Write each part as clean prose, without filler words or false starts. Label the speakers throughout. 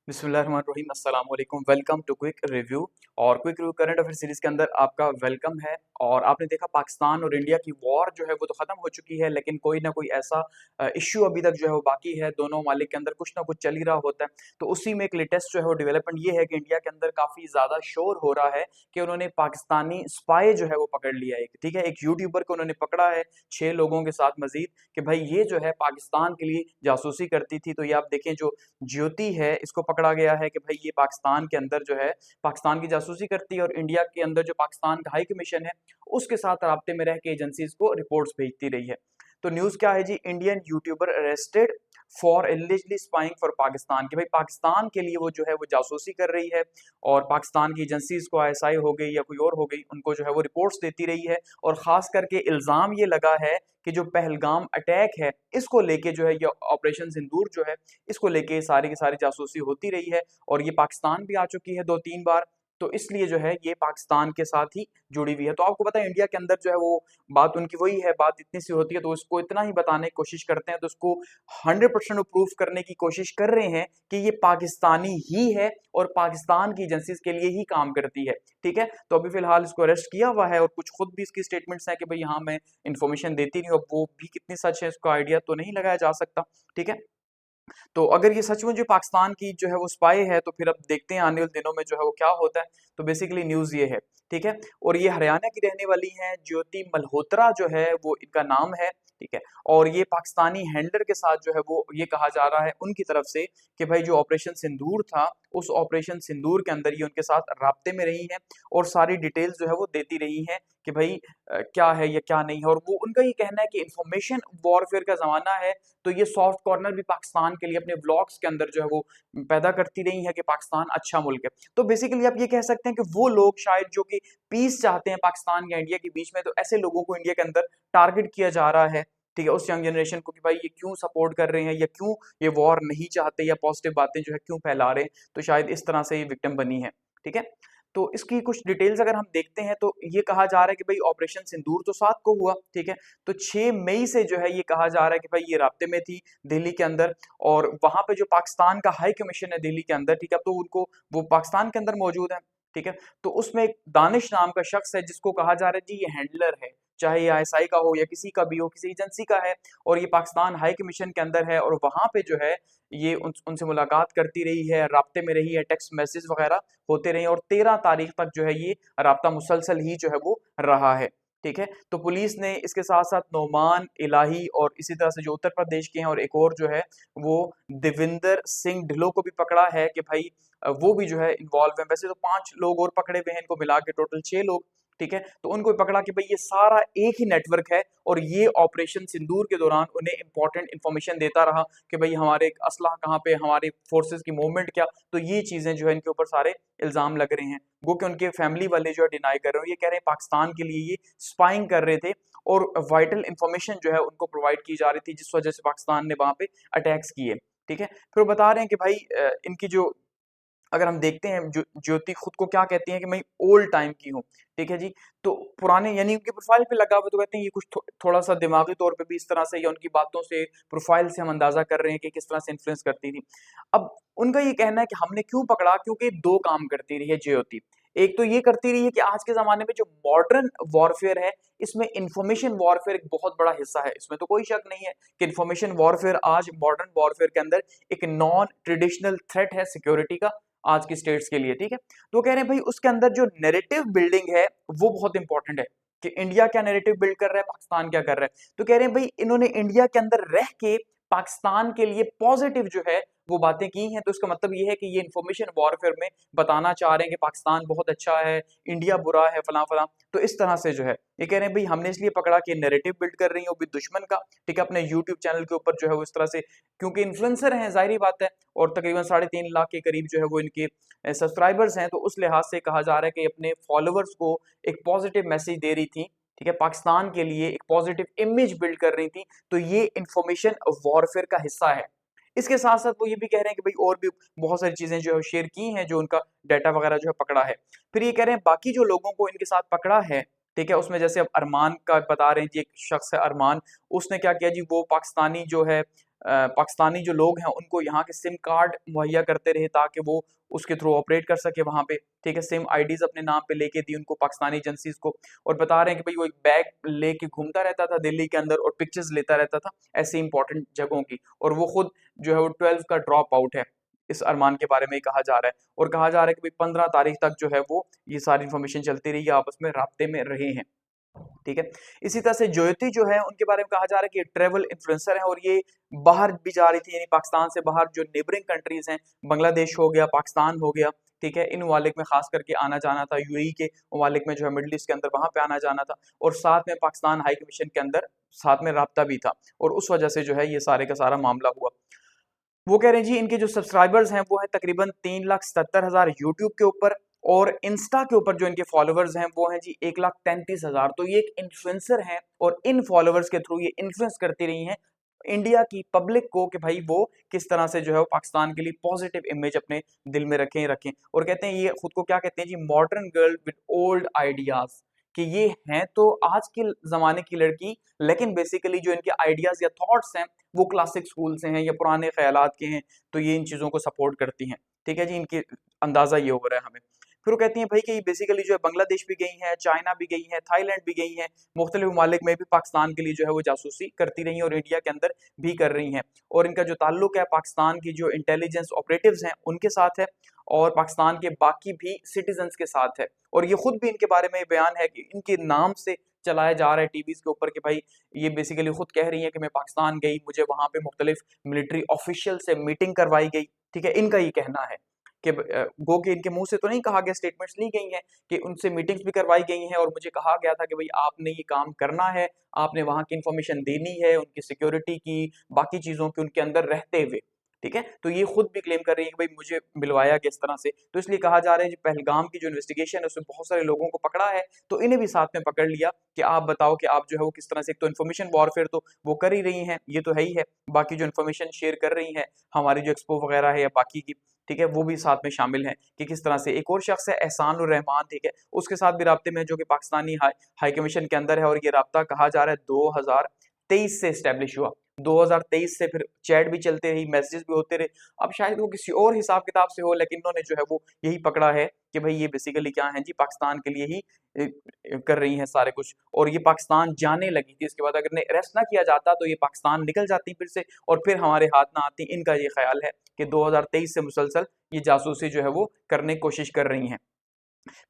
Speaker 1: बिस्मिल्लाहिर्रहमानिर्रहीम अस्सलाम वालेकुम। Welcome to quick review. और quick review current affair series के अंदर आपका वेलकम है। और आपने देखा पाकिस्तान और इंडिया की वॉर जो है वो तो खत्म हो चुकी है, लेकिन कोई ना कोई ऐसा इश्यू अभी तक जो है वो बाकी है। दोनों मालिक के अंदर कुछ ना कुछ चल ही रहा होता है। तो उसी में एक लेटेस्ट जो है वो डेवलपमेंट ये है कि इंडिया के अंदर काफी ज्यादा शोर हो रहा है कि उन्होंने पाकिस्तानी स्पाई जो है वो पकड़ लिया है। ठीक है, एक यूट्यूबर को उन्होंने पकड़ा है 6 लोगों के साथ मजीद, कि भाई ये जो है पाकिस्तान के लिए जासूसी करती थी। तो ये आप देखें, जो ज्योति है इसको पकड़ा गया है कि भाई ये पाकिस्तान के अंदर जो है पाकिस्तान की जासूसी करती है, और इंडिया के अंदर जो पाकिस्तान का हाई कमीशन है उसके साथ राब्ते में रह के एजेंसीज को रिपोर्ट्स भेजती रही है। तो न्यूज क्या है जी, Indian YouTuber arrested for allegedly spying for Pakistan, कि भाई पाकिस्तान के लिए वो जो है वो जासूसी कर रही है, और पाकिस्तान की एजेंसीज को आईएसआई हो गई या कोई और हो गई, उनको जो है वो रिपोर्ट्स देती रही है। और खास करके इल्जाम ये लगा है कि जो पहलगाम अटैक है इसको लेके जो है ये ऑपरेशन सिंदूर जो है इसको लेके सारी की सारी जासूसी होती रही है, और ये पाकिस्तान भी आ चुकी है 2-3 बार। तो इसलिए जो है ये पाकिस्तान के साथ ही जुड़ी हुई है। तो आपको पता है इंडिया के अंदर जो है वो बात उनकी वही है, बात इतनी सी होती है तो उसको इतना ही बताने की कोशिश करते हैं, तो उसको 100% प्रूफ करने की कोशिश कर रहे हैं कि ये पाकिस्तानी ही है और पाकिस्तान की एजेंसीज के लिए ही काम करती है। ठीक है, तो अभी फिलहाल इसको अरेस्ट किया हुआ है, और कुछ खुद भी इसकी स्टेटमेंट्स हैं कि भाई हाँ मैं इन्फॉर्मेशन देती नहीं हूँ। अब वो भी कितनी सच है इसका आइडिया तो नहीं लगाया जा सकता। ठीक है, तो अगर ये सच में जो पाकिस्तान की जो है वो स्पाई है, तो फिर अब देखते हैं आने वाले दिनों में जो है वो क्या होता है। तो बेसिकली न्यूज़ ये है, ठीक है। और ये हरियाणा की रहने वाली हैं, ज्योति मल्होत्रा जो है वो इनका नाम है, ठीक है। और ये पाकिस्तानी हैंडलर के साथ जो है वो ये कहा जा रहा है उनकी तरफ से कि भाई जो ऑपरेशन सिंदूर था, उस ऑपरेशन सिंदूर के अंदर ये उनके साथ राब्ते में रही हैं, और सारी डिटेल्स जो है वो देती रही हैं कि भाई क्या है या क्या नहीं है। और वो उनका ये कहना है कि इंफॉर्मेशन वॉरफेयर का ज़माना है, तो ये सॉफ्ट कॉर्नर भी पाकिस्तान के लिए अपने व्लॉग्स के अंदर जो है वो पैदा करती रही है कि पाकिस्तान अच्छा मुल्क है। तो बेसिकली आप ये कह सकते हैं कि वो लोग शायद जो कि पीस चाहते हैं पाकिस्तान या इंडिया के बीच में, तो ऐसे लोगों को इंडिया के अंदर टारगेट किया जा रहा है। ठीक है, उस यंग जनरेशन को कि भाई ये क्यों सपोर्ट कर रहे हैं या क्यों ये वॉर नहीं चाहते या पॉजिटिव बातें जो है क्यों फैला रहे हैं। तो शायद इस तरह से ये विक्टिम बनी है। ठीक है, तो इसकी कुछ डिटेल्स अगर हम देखते हैं तो ये कहा जा रहा है कि भाई ऑपरेशन सिंदूर तो 7 को हुआ, ठीक है। तो 6 मई से जो है ये कहा जा रहा है कि भाई ये राब्ते में थी दिल्ली के अंदर, और वहां पे जो पाकिस्तान का हाई कमीशन है दिल्ली के अंदर, ठीक है, अब तो उनको वो पाकिस्तान के अंदर मौजूद है। ठीक है, तो उसमें एक दानिश नाम का शख्स है जिसको कहा जा रहा है जी ये हैंडलर है, चाहे ये आईएसआई का हो या किसी का भी हो, किसी एजेंसी का है, और ये पाकिस्तान हाई कमीशन के अंदर है, और वहां पे जो है ये उनसे मुलाकात करती रही है, राब्ते में रही है, टेक्स्ट मैसेज वगैरह होते रहे, और 13 तारीख तक जो है ये राब्ता मुसलसल ही जो है वो रहा है। ठीक है, तो पुलिस ने इसके साथ साथ नोमान इलाही और इसी तरह से जो उत्तर प्रदेश के हैं, और एक और जो है वो देविंदर सिंह ढिल्लों को भी पकड़ा है कि भाई वो भी जो है इन्वॉल्व है। वैसे तो 5 लोग और पकड़े हुए हैं, इनको मिला के टोटल 6 लोग। ठीक है, तो उनको भी पकड़ा कि भाई ये सारा एक ही नेटवर्क है, और ये ऑपरेशन सिंदूर के दौरान उन्हें इंपॉर्टेंट इन्फॉर्मेशन देता रहा कि भाई हमारे असलहा कहाँ पे, हमारे फोर्सेस की मूवमेंट क्या। तो ये चीजें जो है इनके ऊपर सारे इल्जाम लग रहे हैं। वो कि उनके फैमिली वाले जो है डिनाई कर रहे हैं, ये कह रहे हैं पाकिस्तान के लिए ये स्पाइंग कर रहे थे, और वाइटल इंफॉर्मेशन जो है उनको प्रोवाइड की जा रही थी, जिस वजह से पाकिस्तान ने वहां पे अटैक्स किए। ठीक है, फिर वो बता रहे हैं कि भाई इनकी जो, अगर हम देखते हैं जो ज्योति खुद को क्या कहती हैं कि मैं ओल्ड टाइम की हूँ। ठीक है जी, तो पुराने यानी उनकी प्रोफाइल पे लगा हुआ, तो कहते हैं ये कुछ थोड़ा सा दिमागी तौर पे भी इस तरह से, या उनकी बातों से, प्रोफाइल से हम अंदाजा कर रहे हैं कि किस तरह से इन्फ्लुएंस करती थी। अब उनका ये कहना है कि हमने क्यों पकड़ा, क्योंकि 2 काम करती रही है ज्योति। एक तो ये करती रही है कि आज के जमाने में जो मॉडर्न वॉरफेयर है, इसमें इंफॉर्मेशन वॉरफेयर एक बहुत बड़ा हिस्सा है। इसमें तो कोई शक नहीं है कि इंफॉर्मेशन वॉरफेयर आज मॉडर्न वॉरफेयर के अंदर एक नॉन ट्रेडिशनल थ्रेट है सिक्योरिटी का, आज की स्टेट्स के लिए। ठीक है, तो कह रहे हैं भाई उसके अंदर जो नैरेटिव बिल्डिंग है वो बहुत इंपॉर्टेंट है, कि इंडिया क्या नैरेटिव बिल्ड कर रहा है, पाकिस्तान क्या कर रहा है। तो कह रहे हैं भाई इन्होंने इंडिया के अंदर रह के पाकिस्तान के लिए पॉजिटिव जो है वो बातें की हैं। तो इसका मतलब ये है कि ये इंफॉर्मेशन वॉरफेयर में बताना चाह रहे हैं कि पाकिस्तान बहुत अच्छा है, इंडिया बुरा है, फला फला। तो इस तरह से जो है ये कह रहे हैं भाई हमने इसलिए पकड़ा कि नैरेटिव बिल्ड कर रही है वो भी दुश्मन का। ठीक है, अपने यूट्यूब चैनल के ऊपर जो है वो इस तरह से, क्योंकि इन्फ्लुएंसर हैं, जाहिर बात है, और तकरीबन 3.5 लाख के करीब जो है वो इनके सब्सक्राइबर्स हैं। तो उस लिहाज से कहा जा रहा है कि अपने फॉलोअर्स को एक पॉजिटिव मैसेज दे रही थी। ठीक है, पाकिस्तान के लिए एक पॉजिटिव इमेज बिल्ड कर रही थी। तो ये इंफॉर्मेशन वॉरफेयर का हिस्सा है। इसके साथ साथ वो ये भी कह रहे हैं कि भाई और भी बहुत सारी चीजें जो है शेयर की हैं, जो उनका डाटा वगैरह जो है पकड़ा है। फिर ये कह रहे हैं बाकी जो लोगों को इनके साथ पकड़ा है, ठीक है, उसमें जैसे अब अरमान का बता रहे हैं जी, एक शख्स है अरमान, उसने क्या किया जी, वो पाकिस्तानी जो है पाकिस्तानी जो लोग हैं उनको यहाँ के सिम कार्ड मुहैया करते रहे ताकि वो उसके थ्रू ऑपरेट कर सके वहाँ पे, ठीक है। सिम आईडीज़ अपने नाम पे लेके दी उनको पाकिस्तानी एजेंसीज़ को, और बता रहे हैं कि भाई वो एक बैग लेके घूमता रहता था दिल्ली के अंदर और पिक्चर्स लेता रहता था ऐसी इंपॉर्टेंट जगहों की, और वो खुद जो है वो 12th का ड्रॉप आउट है। इस अरमान के बारे में ही कहा जा रहा है, और कहा जा रहा है कि भाई 15 तारीख तक जो है वो ये सारी इन्फॉर्मेशन चलती रही, आपस में राब्ते में रहे हैं, ठीक है। इसी तरह से ज्योति जो है उनके बारे में कहा जा रहा है कि ट्रैवल इन्फ्लुएंसर है और ये बाहर भी जा रही थी, यानी पाकिस्तान से बाहर जो नेबरिंग कंट्रीज हैं, बांग्लादेश हो गया, पाकिस्तान हो गया, ठीक है, इन ममालिक में खास करके आना जाना था, यूएई के ममालिक में जो है मिडल ईस्ट के अंदर वहां पे आना जाना था, और साथ में पाकिस्तान हाई कमीशन के अंदर साथ में राब्ता भी था, और उस वजह से जो है ये सारे का सारा मामला हुआ। वो कह रहे हैं जी इनके जो सब्सक्राइबर्स हैं वो है तकरीबन 3,77,000 यूट्यूब के ऊपर, और इंस्टा के ऊपर जो इनके फॉलोअर्स हैं वो हैं जी 1,33,000। तो ये एक इन्फ्लुएंसर हैं और इन फॉलोअर्स के थ्रू ये इन्फ्लुएंस करती रही हैं इंडिया की पब्लिक को कि भाई वो किस तरह से जो है वो पाकिस्तान के लिए पॉजिटिव इमेज अपने दिल में रखें। और कहते हैं ये खुद को क्या कहते हैं जी, modern girl with old ideas, कि ये हैं तो आज के ज़माने की लड़की, लेकिन बेसिकली जो इनके आइडियाज़ या थॉट्स हैं वो क्लासिक स्कूल से हैं या पुराने ख़यालात के हैं, तो ये इन चीज़ों को सपोर्ट करती हैं, ठीक है जी। इनकी अंदाज़ा ये हो रहा है हमें। फिर वो कहती हैं भाई कि बेसिकली जो है बांग्लादेश भी गई हैं, चाइना भी गई हैं, थाईलैंड भी गई हैं, मुख्तलिफ ममालिक में भी पाकिस्तान के लिए जो है वो जासूसी करती रही हैं और इंडिया के अंदर भी कर रही हैं। और इनका जो ताल्लुक है पाकिस्तान की जो इंटेलिजेंस ऑपरेटिव्स हैं उनके साथ है, और पाकिस्तान के बाकी भी सिटीजन्स के साथ है। और ये खुद भी इनके बारे में बयान है कि इनके नाम से चलाया जा रहा है टीवीज़ के ऊपर कि भाई ये बेसिकली खुद कह रही हैं कि मैं पाकिस्तान गई, मुझे वहाँ पे मुख्तलिफ मिलिट्री ऑफिशियल से मीटिंग करवाई गई, ठीक है। इनका ये कहना है कि गो के इनके मुँह से तो नहीं कहा गया, स्टेटमेंट्स ली गई हैं कि उनसे मीटिंग्स भी करवाई गई हैं और मुझे कहा गया था कि भाई आपने ये काम करना है, आपने वहाँ की इन्फॉर्मेशन देनी है, उनकी सिक्योरिटी की, बाकी चीज़ों की उनके अंदर रहते हुए, ठीक है। तो ये खुद भी क्लेम कर रही है कि भाई मुझे मिलवाया गया इस तरह से, तो इसलिए कहा जा रहा है जी पहलगाम की जो इन्वेस्टिगेशन है उसमें बहुत सारे लोगों को पकड़ा है, तो इन्हें भी साथ में पकड़ लिया कि आप बताओ कि आप जो है वो किस तरह से, एक तो इन्फॉर्मेशन वॉरफेयर तो वो कर ही रही हैं, ये तो है ही है, बाकी जो इन्फॉर्मेशन शेयर कर रही हैं हमारी जो एक्सपो वगैरह है या बाकी की, ठीक है, वो भी साथ में शामिल हैं कि किस तरह से। एक और शख्स है एहसान उर रहमान, ठीक है, उसके साथ भी राब्ते में जो कि पाकिस्तानी हाई कमीशन के अंदर है, और ये राब्ता कहा जा रहा है 2023 से इस्टेब्लिश हुआ, 2023 से फिर चैट भी चलते रही, मैसेजेस भी होते रहे। अब शायद वो किसी और हिसाब किताब से हो, लेकिन इन्होंने जो है वो यही पकड़ा है कि भाई ये बेसिकली क्या है जी, पाकिस्तान के लिए ही कर रही हैं सारे कुछ, और ये पाकिस्तान जाने लगी थी। इसके बाद अगर इन्हें अरेस्ट ना किया जाता तो ये पाकिस्तान निकल जाती फिर से और फिर हमारे हाथ ना आती। इनका ये ख्याल है कि 2023 से मुसलसल ये जासूसी जो है वो करने की कोशिश कर रही हैं।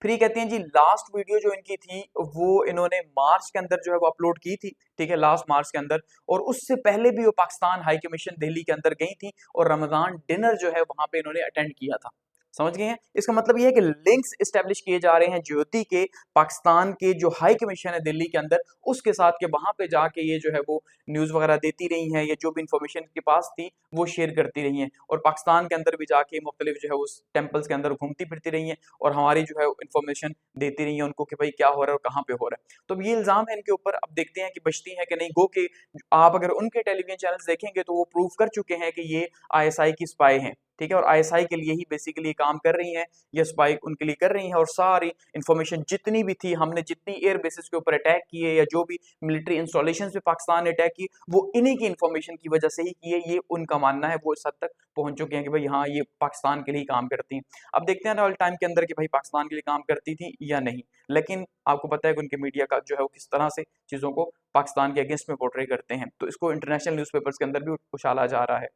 Speaker 1: फिर ये कहती हैं जी लास्ट वीडियो जो इनकी थी वो इन्होंने मार्च के अंदर जो है वो अपलोड की थी, ठीक है, लास्ट मार्च के अंदर, और उससे पहले भी वो पाकिस्तान हाई कमीशन दिल्ली के अंदर गई थी और रमजान डिनर जो है वहां पे इन्होंने अटेंड किया था। समझ गए हैं? इसका मतलब ये है कि लिंक्स एस्टेब्लिश किए जा रहे हैं ज्योति के पाकिस्तान के जो हाई कमीशन है दिल्ली के अंदर उसके साथ, के वहां पे जाके ये जो है वो न्यूज वगैरह देती रही हैं या जो भी इंफॉर्मेशन के पास थी वो शेयर करती रही हैं, और पाकिस्तान के अंदर भी जाके मुख्तलिफ जो है उस टेम्पल्स के अंदर घूमती फिरती रही हैं और हमारी जो है इन्फॉर्मेशन देती रही है उनको कि भाई क्या हो रहा है और कहाँ पे हो रहा है। तो अब ये इल्ज़ाम है इनके ऊपर, अब देखते हैं कि बचती हैं कि नहीं। गो कि आप अगर उनके टेलीविजन चैनल्स देखेंगे तो वो प्रूव कर चुके हैं कि ये आईएसआई की स्पाई हैं, ठीक है, और आईएसआई के लिए ही बेसिकली काम कर रही हैं, ये स्पाई उनके लिए कर रही हैं, और सारी इन्फॉर्मेशन जितनी भी थी, हमने जितनी एयर बेसिस के ऊपर अटैक किए या जो भी मिलिट्री इंस्टॉलेशन पे पाकिस्तान ने अटैक की, वो इन्हीं की इन्फॉर्मेशन की वजह से ही किए, ये उनका मानना है। वो इस हद तक पहुंच चुके हैं कि भाई हाँ ये पाकिस्तान के लिए ही काम करती हैं। अब देखते हैं ऑल टाइम के अंदर कि भाई पाकिस्तान के लिए काम करती थी या नहीं, लेकिन आपको पता है कि उनके मीडिया का जो है वो किस तरह से चीज़ों को पाकिस्तान के अगेंस्ट में पोर्ट्रे करते हैं, तो इसको इंटरनेशनल न्यूज़पेपर्स के अंदर भी उछाला जा रहा है।